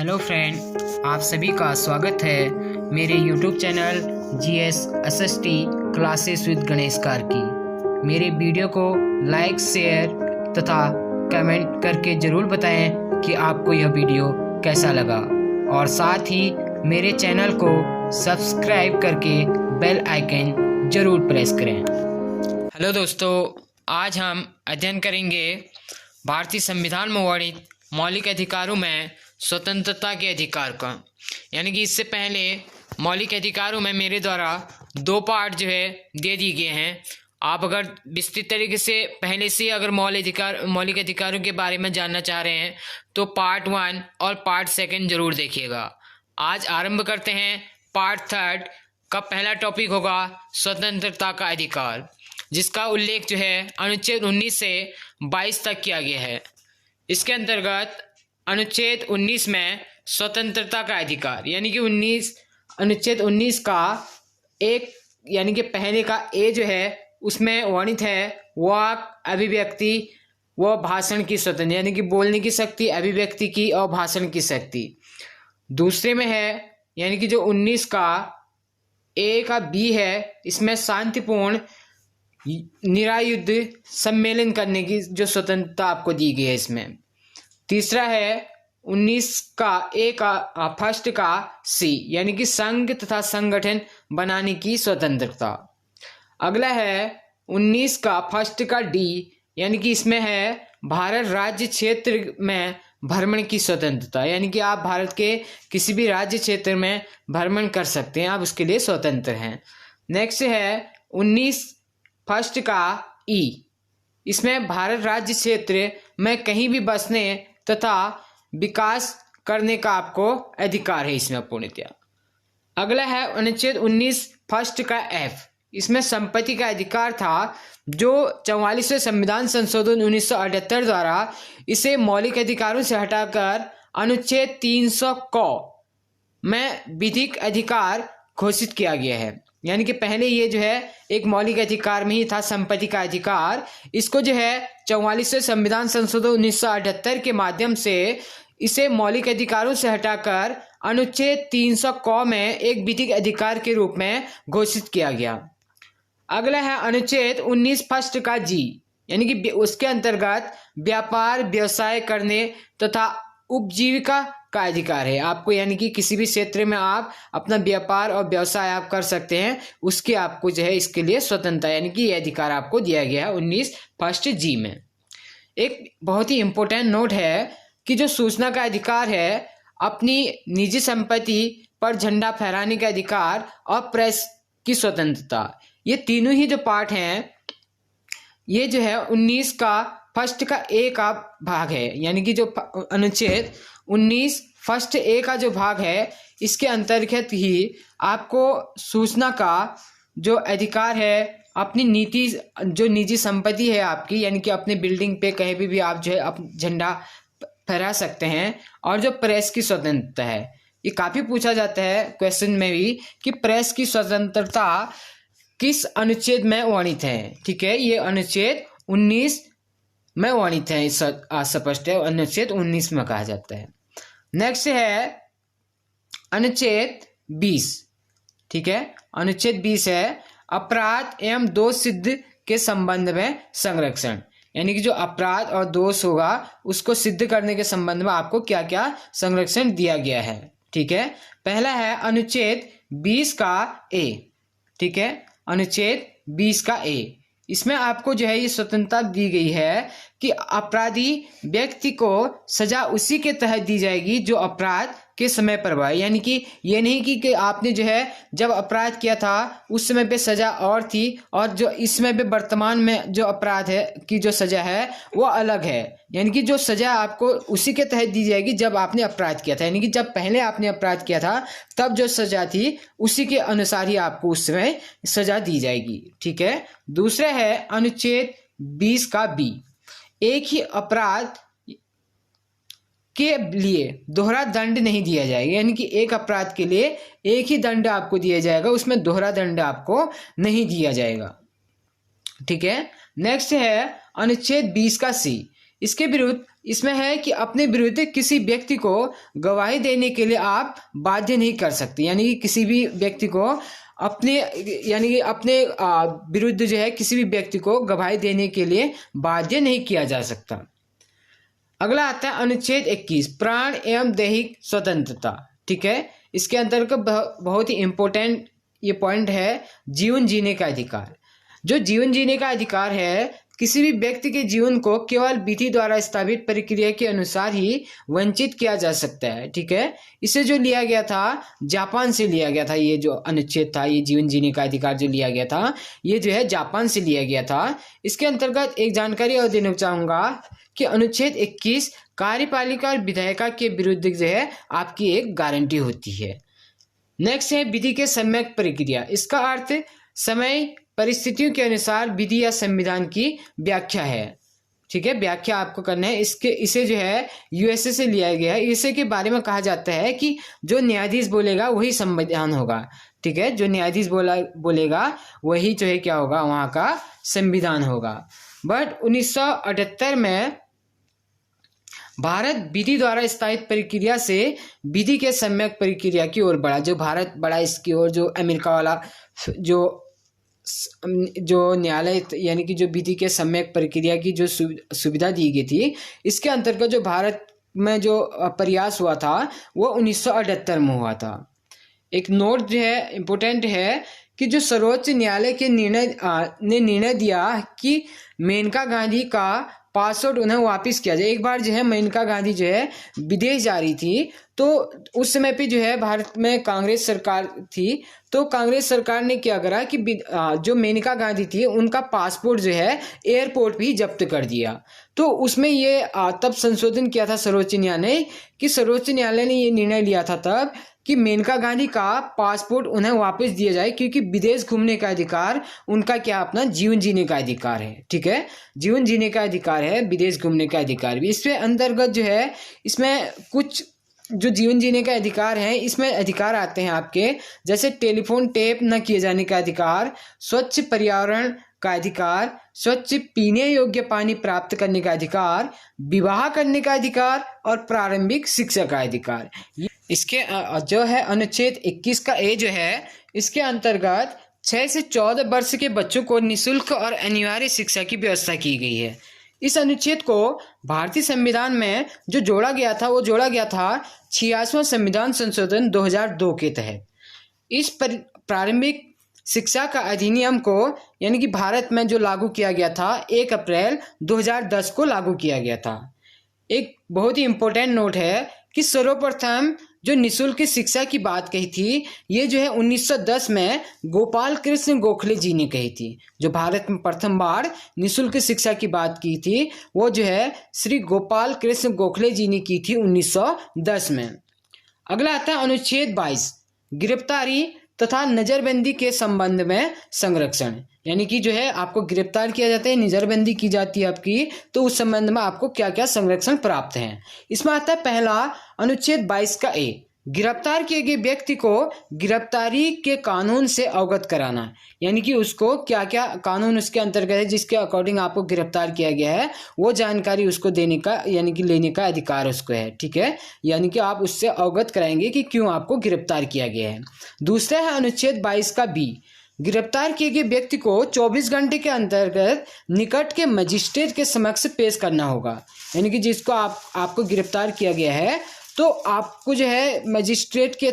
Hello friend, आप सभी का स्वागत है मेरे YouTube channel GS SST classes with Ganesh Karki. मेरे वीडियो को लाइक, शेयर तथा कमेंट करके ज़रूर बताएं कि आपको यह वीडियो कैसा लगा और साथ ही मेरे चैनल को सब्सक्राइब करके बेल आइकन ज़रूर प्रेस करें। हेलो दोस्तों, आज हम अध्ययन करेंगे भारतीय संविधान में वर्णित मौलिक अधिकारों में स्वतंत्रता के अधिकार का। यानी कि इससे पहले मौलिक अधिकारों में मेरे द्वारा 2 पार्ट दे दिए गए हैं। आप अगर विस्तृत तरीके से पहले से अगर मौलिक अधिकारों के बारे में जानना चाह रहे हैं तो पार्ट 1 और पार्ट 2 जरूर देखिएगा। आज आरंभ करते हैं पार्ट 3 का। पहला टॉपिक होगा स्वतंत्रता का अधिकार, जिसका उल्लेख अनुच्छेद 19 से 22 तक किया गया है। इसके अंतर्गत अनुच्छेद 19 में स्वतंत्रता का अधिकार यानी कि अनुच्छेद 19 का एक यानी कि पहले का ए उसमें वर्णित है वाक, अभिव्यक्ति व भाषण की स्वतंत्रता, यानी कि बोलने की शक्ति, अभिव्यक्ति की और भाषण की शक्ति। दूसरे में है यानी कि जो 19 का ए का बी है, इसमें शांतिपूर्ण निरायुध सम्मेलन करने की जो स्वतंत्रता आपको दी गई है इसमें। तीसरा है 19 का ए का फर्स्ट का सी, यानी कि संघ तथा संगठन बनाने की स्वतंत्रता। अगला है 19 का फर्स्ट का डी, यानी कि इसमें है भारत राज्य क्षेत्र में भ्रमण की स्वतंत्रता, यानी कि आप भारत के किसी भी राज्य क्षेत्र में भ्रमण कर सकते हैं, आप उसके लिए स्वतंत्र हैं। नेक्स्ट है 19 फर्स्ट का ई, इसमें भारत राज्य क्षेत्र में कहीं भी बसने तथा विकास करने का आपको अधिकार है इसमें पूर्णतया। अगला है अनुच्छेद 19 फर्स्ट का एफ, इसमें संपत्ति का अधिकार था, जो 44वें संविधान संशोधन 1978 द्वारा इसे मौलिक अधिकारों से हटाकर अनुच्छेद 300 क में विधिक अधिकार घोषित किया गया है। यानी कि पहले ये एक मौलिक अधिकार में ही था संपत्ति का अधिकार, इसको 44वें संविधान संशोधन 1978 के माध्यम से इसे मौलिक अधिकारों से हटाकर अनुच्छेद 300 क में एक विधिक अधिकार के रूप में घोषित किया गया। अगला है अनुच्छेद 19 फर्स्ट का जी, यानी कि उसके अंतर्गत व्यापार व्यवसाय करने तथा उपजीविका का अधिकार है आपको, यानी कि किसी भी क्षेत्र में आप अपना व्यापार और व्यवसाय आप कर सकते हैं, उसके आपको इसके लिए स्वतंत्रता यानी कि यह अधिकार आपको दिया गया है 19 फर्स्ट जी में। एक बहुत ही इम्पोर्टेंट नोट है कि जो सूचना का अधिकार है, अपनी निजी संपत्ति पर झंडा फहराने का अधिकार और प्रेस की स्वतंत्रता, ये तीनों ही जो पार्ट हैं ये 19 का फर्स्ट का ए का भाग है, यानी कि जो अनुच्छेद 19 फर्स्ट ए का जो भाग है, इसके अंतर्गत ही आपको सूचना का जो अधिकार है, अपनी जो निजी संपत्ति है आपकी, यानी कि अपने बिल्डिंग पे कहीं भी आप झंडा फहरा सकते हैं। और जो प्रेस की स्वतंत्रता है, ये काफ़ी पूछा जाता है क्वेश्चन में भी कि प्रेस की स्वतंत्रता किस अनुच्छेद में वर्णित है। ठीक है, ये अनुच्छेद 19 में वर्णित है, स्पष्ट है, अनुच्छेद 19 में कहा जाता है। नेक्स्ट है अनुच्छेद 20। ठीक है, अनुच्छेद 20 है अपराध एवं दोष सिद्ध के संबंध में संरक्षण, यानी कि जो अपराध और दोष होगा उसको सिद्ध करने के संबंध में आपको क्या क्या संरक्षण दिया गया है। ठीक है, पहला है अनुच्छेद 20 का ए। ठीक है, अनुच्छेद 20 का ए, इसमें आपको ये स्वतंत्रता दी गई है कि अपराधी व्यक्ति को सजा उसी के तहत दी जाएगी जो अपराध के समय पर हुआ है। यानी कि ये नहीं कि आपने जब अपराध किया था उस समय पे सजा और थी, और जो इस समय पे वर्तमान में जो अपराध है की जो सजा है वो अलग है। यानी कि जो सजा आपको उसी के तहत दी जाएगी जब आपने अपराध किया था, यानी कि जब पहले आपने अपराध किया था तब जो सजा थी उसी के अनुसार ही आपको उस समय सजा दी जाएगी। ठीक है, दूसरा है अनुच्छेद 20 का बी, एक ही अपराध के लिए दोहरा दंड नहीं दिया जाएगा, यानी कि एक अपराध के लिए एक ही दंड आपको दिया जाएगा, उसमें दोहरा दंड आपको नहीं दिया जाएगा। ठीक है, नेक्स्ट है अनुच्छेद 20 का सी, इसके विरुद्ध इसमें है कि अपने विरुद्ध किसी व्यक्ति को गवाही देने के लिए आप बाध्य नहीं कर सकते, यानी कि किसी भी व्यक्ति को अपने विरुद्ध जो है किसी भी व्यक्ति को गवाही देने के लिए बाध्य नहीं किया जा सकता। अगला आता है अनुच्छेद 21 प्राण एवं दैहिक स्वतंत्रता। ठीक है, इसके अंतर्गत बहुत ही इंपॉर्टेंट ये पॉइंट है जीवन जीने का अधिकार। जो जीवन जीने का अधिकार है, किसी भी व्यक्ति के जीवन को केवल विधि द्वारा स्थापित प्रक्रिया के अनुसार ही वंचित किया जा सकता है। ठीक है, इसे जो लिया गया था जापान से लिया गया था, ये जो अनुच्छेद था, ये जीवन जीने का अधिकार जो लिया गया था, ये जो है जापान से लिया गया था। इसके अंतर्गत एक जानकारी और देना चाहूंगा कि अनुच्छेद 21 कार्यपालिका और विधायिका के विरुद्ध जो है आपकी एक गारंटी होती है। नेक्स्ट है विधि के सम्यक प्रक्रिया। इसका अर्थ समय परिस्थितियों के अनुसार विधि या संविधान की व्याख्या है। ठीक है, व्याख्या आपको करना है। इसे जो है यूएसए से लिया गया है। इसे के बारे में कहा जाता है कि जो न्यायाधीश बोलेगा वही संविधान होगा। ठीक है, जो न्यायाधीश बोलेगा वही जो है क्या होगा, वहाँ का संविधान होगा। बट 1978 में भारत विधि द्वारा स्थापित प्रक्रिया से विधि के सम्यक प्रक्रिया की ओर बढ़ा। जो भारत बढ़ा इसकी ओर, जो अमेरिका वाला जो न्यायालय यानी कि जो विधि के सम्यक प्रक्रिया की जो सुविधा दी गई थी, इसके अंतर्गत जो भारत में जो प्रयास हुआ था वो 1978 में हुआ था। एक नोट जो है इम्पोर्टेंट है कि जो सर्वोच्च न्यायालय के निर्णय दिया कि मेनका गांधी का पासपोर्ट उन्हें वापस किया जाए। एक बार जो है मेनका गांधी जो है विदेश जा रही थी, तो उस समय पे जो है भारत में कांग्रेस सरकार थी, तो कांग्रेस सरकार ने क्या करा कि जो मेनका गांधी थी उनका पासपोर्ट जो है एयरपोर्ट भी जब्त कर दिया। तो उसमें ये तब संशोधन किया था सर्वोच्च न्यायालय कि सर्वोच्च न्यायालय ने ये निर्णय लिया था तब कि मेनका गांधी का पासपोर्ट उन्हें वापस दिया जाए, क्योंकि विदेश घूमने का अधिकार उनका क्या अपना जीवन जीने का अधिकार है। ठीक है, जीवन जीने का अधिकार है, विदेश घूमने का अधिकार भी। इसके अंतर्गत जो है इसमें कुछ जो जीवन जीने का अधिकार है, इसमें अधिकार आते हैं आपके, जैसे टेलीफोन टेप न किए जाने का अधिकार, स्वच्छ पर्यावरण का अधिकार, स्वच्छ पीने योग्य पानी प्राप्त करने का अधिकार, विवाह करने का अधिकार और प्रारंभिक शिक्षा का अधिकार। इसके जो है अनुच्छेद 21 का ए जो है, इसके अंतर्गत 6 से 14 वर्ष के बच्चों को निःशुल्क और अनिवार्य शिक्षा की व्यवस्था की गई है। इस अनुच्छेद को भारतीय संविधान में जो जोड़ा गया था वो जोड़ा गया था 86वां संविधान संशोधन 2002 के तहत। इस प्रारंभिक शिक्षा का अधिनियम को यानी कि भारत में जो लागू किया गया था 1 अप्रैल 2010 को लागू किया गया था। एक बहुत ही इम्पोर्टेंट नोट है कि सर्वप्रथम जो निःशुल्क शिक्षा की बात कही थी, ये जो है 1910 में गोपाल कृष्ण गोखले जी ने कही थी। जो भारत में प्रथम बार निःशुल्क शिक्षा की बात की थी वो जो है श्री गोपाल कृष्ण गोखले जी ने की थी 1910 में। अगला आता है अनुच्छेद 22 गिरफ्तारी तथा नजरबंदी के संबंध में संरक्षण। यानी कि जो है आपको गिरफ्तार किया जाता है, नजरबंदी की जाती है आपकी, तो उस संबंध में आपको क्या क्या संरक्षण प्राप्त है। इसमें आता है पहला अनुच्छेद 22 का ए, गिरफ्तार किए गए व्यक्ति को गिरफ्तारी के कानून से अवगत कराना। यानी कि उसको क्या क्या कानून उसके अंतर्गत है जिसके अकॉर्डिंग आपको गिरफ्तार किया गया है, वो जानकारी उसको देने का यानी कि लेने का अधिकार उसको है। ठीक है, यानी कि आप उससे अवगत कराएंगे कि क्यों आपको गिरफ्तार किया गया है। दूसरा है अनुच्छेद 22 का बी, गिरफ्तार किए गए व्यक्ति को 24 घंटे के अंतर्गत निकट के मजिस्ट्रेट के समक्ष पेश करना होगा। यानी कि जिसको आपको गिरफ्तार किया गया है तो आपको जो है मजिस्ट्रेट के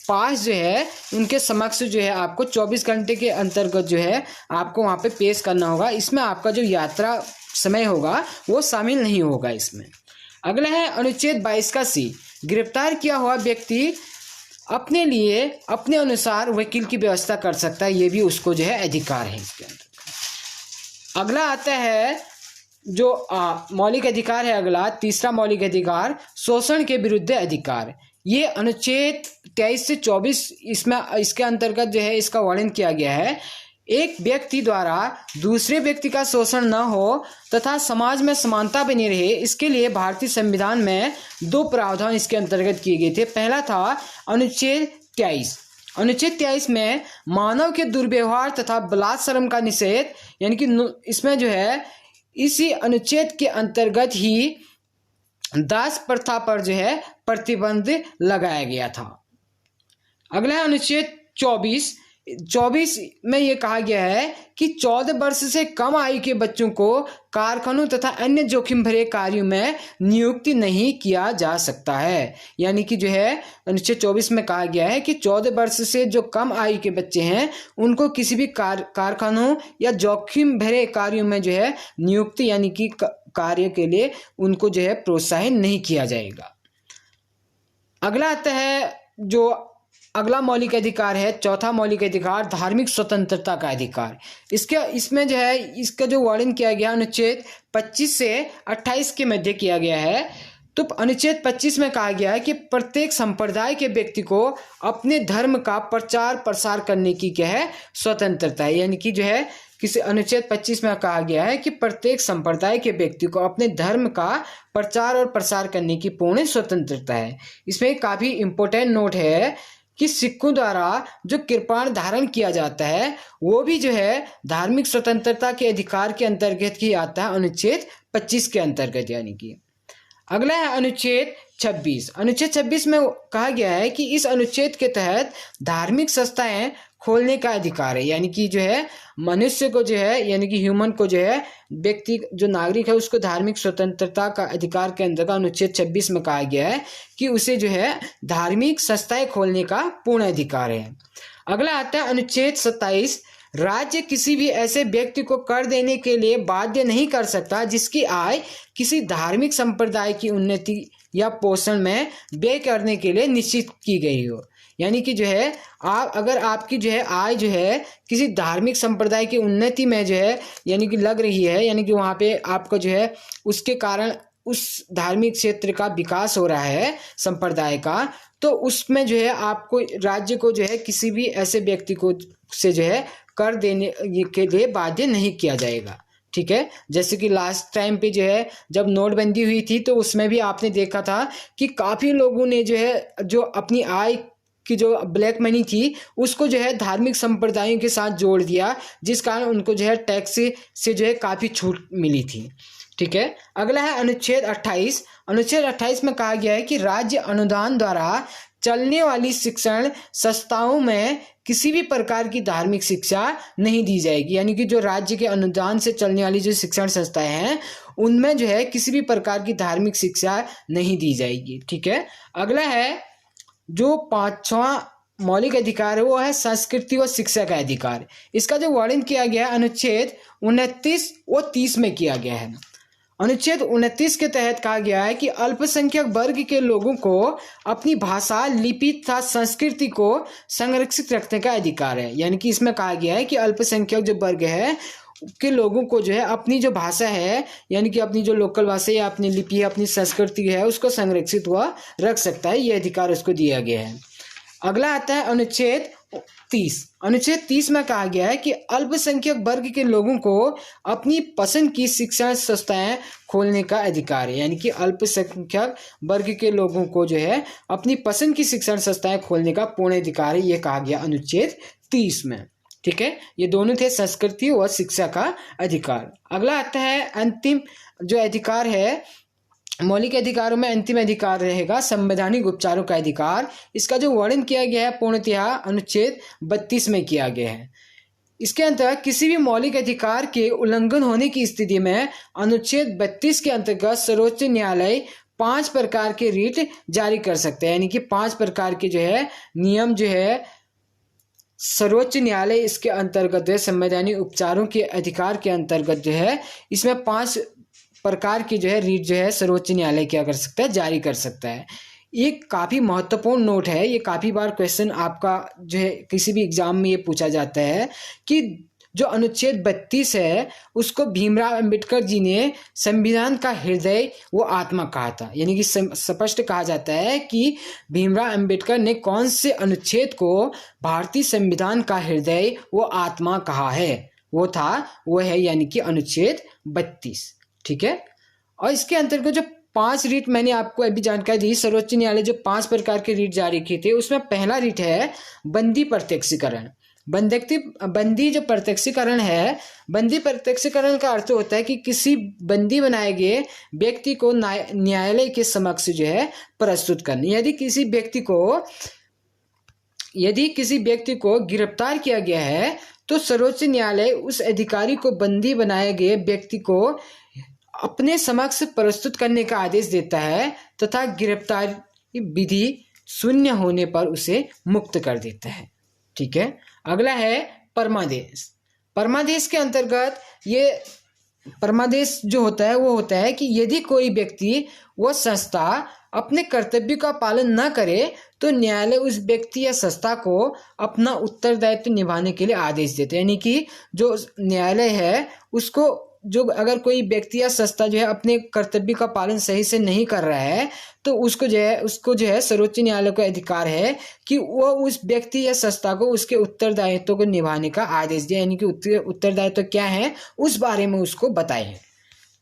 पास जो है उनके समक्ष जो है आपको 24 घंटे के अंतर्गत जो है आपको वहाँ पे पेश करना होगा। इसमें आपका जो यात्रा समय होगा वो शामिल नहीं होगा इसमें। अगला है अनुच्छेद 22 का सी, गिरफ्तार किया हुआ व्यक्ति अपने लिए अपने अनुसार वकील की व्यवस्था कर सकता है, ये भी उसको जो है अधिकार है इसके अंदर। अगला आता है जो मौलिक अधिकार है, अगला तीसरा मौलिक अधिकार शोषण के विरुद्ध अधिकार। ये अनुच्छेद 23 से 24 इसमें इसके अंतर्गत जो है इसका वर्णन किया गया है। एक व्यक्ति द्वारा दूसरे व्यक्ति का शोषण न हो तथा समाज में समानता बनी रहे, इसके लिए भारतीय संविधान में 2 प्रावधान इसके अंतर्गत किए गए थे। पहला था अनुच्छेद 23। अनुच्छेद 23 में मानव के दुर्व्यवहार तथा बलात्कार का निषेध, यानी कि इसमें जो है इसी अनुच्छेद के अंतर्गत ही दास प्रथा पर जो है प्रतिबंध लगाया गया था। अगला है अनुच्छेद 24 में यह कहा गया है कि 14 वर्ष से कम आयु के बच्चों को कारखानों तथा अन्य जोखिम भरे कार्यों में नियुक्ति नहीं किया जा सकता है। यानी कि जो है अनुच्छेद 24 में कहा गया है कि 14 वर्ष से जो कम आयु के बच्चे हैं उनको किसी भी कारखानों या जोखिम भरे कार्यों में जो है नियुक्ति यानी कि कार्य के लिए उनको जो है प्रोत्साहित नहीं किया जाएगा। अगला आता है जो अगला मौलिक अधिकार है, चौथा मौलिक अधिकार धार्मिक स्वतंत्रता का अधिकार। इसमें जो है इसका जो वर्णन किया गया अनुच्छेद 25 से 28 के मध्य किया गया है। तो अनुच्छेद 25 में कहा गया है कि प्रत्येक संप्रदाय के व्यक्ति को अपने धर्म का प्रचार प्रसार करने की क्या है स्वतंत्रता है। यानी कि जो है किसी अनुच्छेद 25 में कहा गया है कि प्रत्येक संप्रदाय के व्यक्ति को अपने धर्म का प्रचार और प्रसार करने की पूर्ण स्वतंत्रता है। इसमें काफी इंपॉर्टेंट नोट है कि सिखों द्वारा जो कृपाण धारण किया जाता है वो भी जो है धार्मिक स्वतंत्रता के अधिकार के अंतर्गत ही आता है, अनुच्छेद 25 के अंतर्गत। यानी कि अगला है अनुच्छेद 26। अनुच्छेद 26 में कहा गया है कि इस अनुच्छेद के तहत धार्मिक संस्थाएं खोलने का अधिकार है। यानी कि जो है मनुष्य को जो है यानी कि ह्यूमन को जो है व्यक्ति जो नागरिक है उसको धार्मिक स्वतंत्रता का अधिकार के अंतर्गत अनुच्छेद 26 में कहा गया है कि उसे जो है धार्मिक संस्थाएं खोलने का पूर्ण अधिकार है। अगला आता है अनुच्छेद 27। राज्य किसी भी ऐसे व्यक्ति को कर देने के लिए बाध्य नहीं कर सकता जिसकी आय किसी धार्मिक संप्रदाय की उन्नति या पोषण में व्यय करने के लिए निश्चित की गई हो। यानी कि जो है अगर आपकी जो है आय जो है किसी धार्मिक संप्रदाय की उन्नति में जो है यानी कि लग रही है, यानी कि वहाँ पे आपका जो है उसके कारण उस धार्मिक क्षेत्र का विकास हो रहा है संप्रदाय का, तो उसमें जो है आपको राज्य को जो है किसी भी ऐसे व्यक्ति को से जो है कर देने के लिए बाध्य नहीं किया जाएगा। ठीक है, जैसे कि लास्ट टाइम पे जो है जब नोटबंदी हुई थी तो उसमें भी आपने देखा था कि काफ़ी लोगों ने जो है जो अपनी आय की जो ब्लैक मनी थी उसको जो है धार्मिक संप्रदायों के साथ जोड़ दिया, जिस कारण उनको जो है टैक्स से जो है काफ़ी छूट मिली थी। ठीक है, अगला है अनुच्छेद 28। अनुच्छेद 28 में कहा गया है कि राज्य अनुदान द्वारा चलने वाली शिक्षण संस्थाओं में किसी भी प्रकार की धार्मिक शिक्षा नहीं दी जाएगी। यानी कि जो राज्य के अनुदान से चलने वाली जो शिक्षण संस्थाएं हैं उनमें जो है किसी भी प्रकार की धार्मिक शिक्षा नहीं दी जाएगी। ठीक है, अगला है जो 5वां मौलिक अधिकार है वो है संस्कृति व शिक्षा का अधिकार। इसका जो वर्णन किया गया है अनुच्छेद 29 व 30 में किया गया है। अनुच्छेद 29 के तहत कहा गया है कि अल्पसंख्यक वर्ग के लोगों को अपनी भाषा, लिपि तथा संस्कृति को संरक्षित रखने का अधिकार है। यानी कि इसमें कहा गया है कि अल्पसंख्यक जो वर्ग है के लोगों को जो है अपनी जो भाषा है यानी कि अपनी जो लोकल भाषा या अपनी लिपि है, अपनी संस्कृति है उसको संरक्षित हुआ रख सकता है, ये अधिकार उसको दिया गया है। अगला आता है अनुच्छेद 30। अनुच्छेद 30 में कहा गया है कि अल्पसंख्यक वर्ग के लोगों को अपनी पसंद की शिक्षण संस्थाएं खोलने का अधिकार है। यानी कि अल्पसंख्यक वर्ग के लोगों को जो है अपनी पसंद की शिक्षण संस्थाएं खोलने का पूर्ण अधिकार है, ये कहा गया अनुच्छेद 30 में। ठीक है, ये दोनों थे संस्कृति व शिक्षा का अधिकार। अगला आता है अंतिम जो अधिकार है मौलिक अधिकारों में अंतिम अधिकार रहेगा संवैधानिक उपचारों का अधिकार। इसका जो वर्णन किया गया है पूर्णतया अनुच्छेद 32 में किया गया है। इसके अंतर्गत किसी भी मौलिक अधिकार के उल्लंघन होने की स्थिति में अनुच्छेद 32 के अंतर्गत सर्वोच्च न्यायालय 5 प्रकार के रीट जारी कर सकते हैं। यानी कि 5 प्रकार के जो है नियम जो है सर्वोच्च न्यायालय इसके अंतर्गत है संवैधानिक उपचारों के अधिकार के अंतर्गत जो है इसमें 5 प्रकार की जो है रीट जो है सर्वोच्च न्यायालय क्या कर सकता है, जारी कर सकता है। ये काफ़ी महत्वपूर्ण नोट है, ये काफ़ी बार क्वेश्चन आपका जो है किसी भी एग्जाम में ये पूछा जाता है कि जो अनुच्छेद 32 है उसको भीमराव अंबेडकर जी ने संविधान का हृदय वो आत्मा कहा था। यानी कि स्पष्ट कहा जाता है कि भीमराव अंबेडकर ने कौन से अनुच्छेद को भारतीय संविधान का हृदय वो आत्मा कहा है, वो है यानी कि अनुच्छेद 32। ठीक है, और इसके अंतर्गत जो 5 रीट मैंने आपको अभी जानकारी दी, सर्वोच्च न्यायालय जो 5 प्रकार के रीट जारी किए थे उसमें पहला रीट है बंदी प्रत्यक्षीकरण। बंदी जो प्रत्यक्षीकरण है, बंदी प्रत्यक्षीकरण का अर्थ होता है कि किसी बंदी बनाए गए व्यक्ति को न्यायालय के समक्ष जो है प्रस्तुत करना। यदि किसी व्यक्ति को गिरफ्तार किया गया है तो सर्वोच्च न्यायालय उस अधिकारी को बंदी बनाए गए व्यक्ति को अपने समक्ष प्रस्तुत करने का आदेश देता है तथा गिरफ्तारी विधि शून्य होने पर उसे मुक्त कर देता है। ठीक है। अगला है परमादेश। परमादेश के अंतर्गत ये परमादेश जो होता है वो होता है कि यदि कोई व्यक्ति व संस्था अपने कर्तव्य का पालन न करे तो न्यायालय उस व्यक्ति या संस्था को अपना उत्तरदायित्व निभाने के लिए आदेश देते हैं। यानी कि जो न्यायालय है उसको, जो अगर कोई व्यक्ति या संस्था जो है अपने कर्तव्य का पालन सही से नहीं कर रहा है तो उसको जो है सर्वोच्च न्यायालय का अधिकार है कि वो उस व्यक्ति या संस्था को उसके उत्तरदायित्व को निभाने का आदेश दे, यानी कि उत्तरदायित्व क्या है उस बारे में उसको बताए।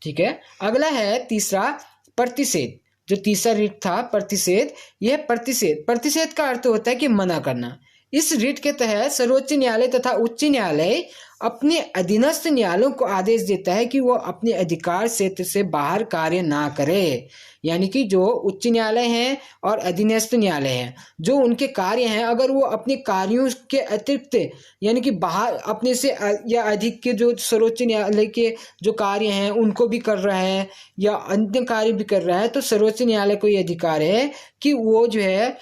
ठीक है। अगला है तीसरा प्रतिषेध। जो तीसरा रीट था प्रतिषेध, यह प्रतिषेध का अर्थ होता है कि मना करना। इस रीट के तहत सर्वोच्च न्यायालय तथा उच्च न्यायालय अपने अधीनस्थ न्यायालयों को आदेश देता है कि वो अपने अधिकार क्षेत्र से बाहर कार्य ना करे। यानी कि जो उच्च न्यायालय हैं और अधीनस्थ न्यायालय हैं, जो उनके कार्य हैं, अगर वो अपने कार्यों के अतिरिक्त यानी कि बाहर अपने से या अधिक के जो सर्वोच्च न्यायालय के जो कार्य हैं उनको भी कर रहा है या अन्य कार्य भी कर रहा है, तो सर्वोच्च न्यायालय को ये अधिकार है कि वो जो है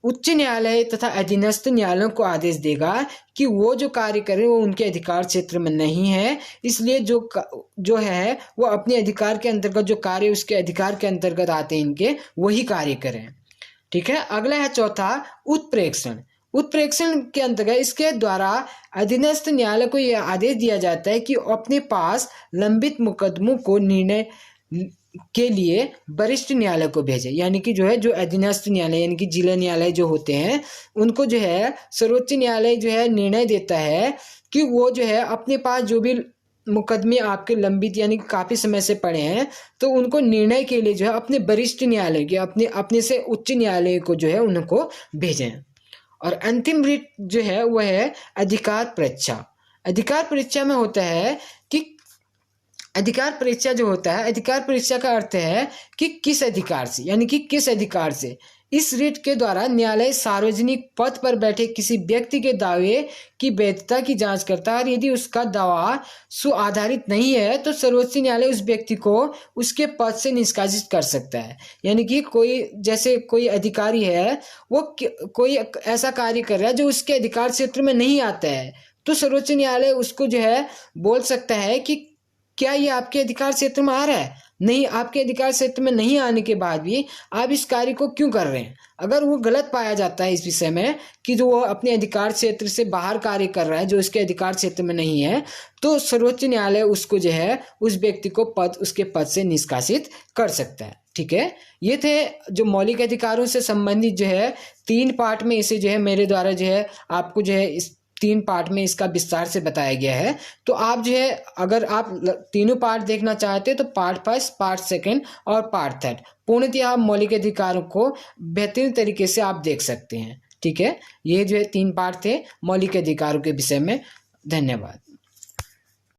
उच्च न्यायालय तथा अधीनस्थ न्यायालयों को आदेश देगा कि वो जो कार्य करें वो उनके अधिकार क्षेत्र में नहीं है, इसलिए जो है वो अपने अधिकार के अंतर्गत जो कार्य उसके अधिकार के अंतर्गत आते हैं इनके, वही कार्य करें। ठीक है। अगला है चौथा उत्प्रेक्षण। उत्प्रेक्षण के अंतर्गत इसके द्वारा अधीनस्थ न्यायालय को यह आदेश दिया जाता है कि अपने पास लंबित मुकदमों को निर्णय के लिए वरिष्ठ न्यायालय को भेजे। यानी कि जो है जो अधीनस्थ न्यायालय यानी कि जिला न्यायालय जो होते हैं उनको जो है सर्वोच्च न्यायालय जो है निर्णय देता है कि वो जो है अपने पास जो भी मुकदमे आपके लंबित यानी काफ़ी समय से पड़े हैं तो उनको निर्णय के लिए जो है अपने वरिष्ठ न्यायालय के अपने से उच्च न्यायालय को जो है उनको भेजें। और अंतिम रीट जो है वह है अधिकार परीक्षा। अधिकार परीक्षा में होता है कि अधिकार परीक्षा जो होता है, अधिकार परीक्षा का अर्थ है कि किस अधिकार से, यानी कि किस अधिकार से। इस रीट के द्वारा न्यायालय सार्वजनिक पद पर बैठे किसी व्यक्ति के दावे की वैधता की जांच करता है और यदि उसका दावा सुआधारित नहीं है तो सर्वोच्च न्यायालय उस व्यक्ति को उसके पद से निष्कासित कर सकता है। यानी कि कोई अधिकारी है वो कोई ऐसा कार्य कर रहा है जो उसके अधिकार क्षेत्र में नहीं आता है, तो सर्वोच्च न्यायालय उसको जो है बोल सकता है कि क्या ये आपके अधिकार क्षेत्र में आ रहा है? नहीं, आपके अधिकार क्षेत्र में नहीं आने के बाद भी आप इस कार्य को क्यों कर रहे हैं? अगर वो गलत पाया जाता है इस विषय में कि जो वो अपने अधिकार क्षेत्र से बाहर कार्य कर रहा है जो उसके अधिकार क्षेत्र में नहीं है, तो सर्वोच्च न्यायालय उसको जो है उस व्यक्ति को उसके पद से निष्कासित कर सकता है। ठीक है। ये थे जो मौलिक अधिकारों से संबंधित जो है 3 पार्ट में इसे जो है मेरे द्वारा जो है आपको जो है इस 3 पार्ट में इसका विस्तार से बताया गया है। तो आप जो है अगर आप तीनों पार्ट देखना चाहते हैं तो पार्ट 1, पार्ट 2 और पार्ट 3 पूर्णतः आप मौलिक अधिकारों को बेहतरीन तरीके से आप देख सकते हैं। ठीक है। ये जो है 3 पार्ट थे मौलिक अधिकारों के विषय में। धन्यवाद।